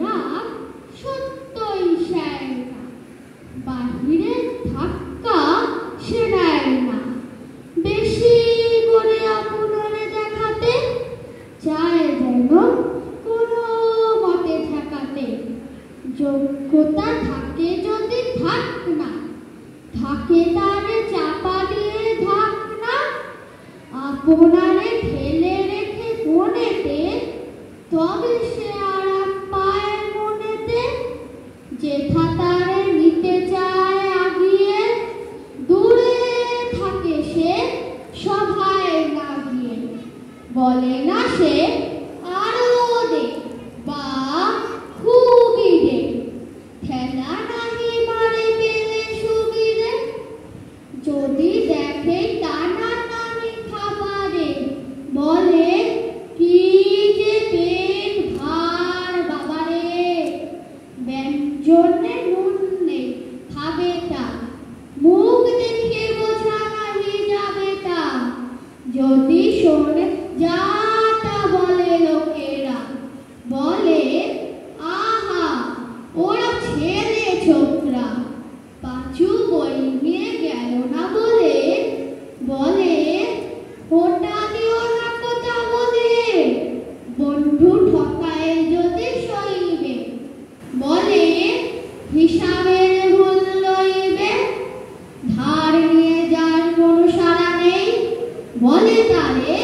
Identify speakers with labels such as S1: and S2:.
S1: রাগ সত্যই সেয় না, বাহিরের ধাক্কা সে নেয় না, বেশি করে আপনারে দেখাতে চায় যেন কোনো মতে ঠেকাতে। যোগ্যতা থাকে যদি থাক না, থাকে তারে চাপা দিয়ে থাক না, আপনারে ঠেলে রেখে কোণেতে, তবে সে আরাম পায় মনেতে। যেথা তারে নিতে চায় আগিয়ে, দূরে থাকে সে সভায় না গিয়ে। বলে না সে আরো দে বা খুবই দে, ঠেলা নাহি মারে পেলে সুবিধে। যদি দেখে টানা টানি খাবারে, বলে কি যে পেট ভার বাবারে। ব্যঞ্জনে নুন নেই খাবে তা, মুখ দেখে বোঝা নাহি যাবে তা। যদি শোনে যা তা বলে লোকেরা, বলে আহা ওরা ছেলে ছোকরা। পাঁচু বই নিয়ে গেল না বলে, বলে ওটা দিও না কথা বলে। বন্ধু ঠকায় যদি সইবে, বলে হিসাবের ভুল লইবে। ধার নিয়ে যার কোনো সারা নেই, বলে তারে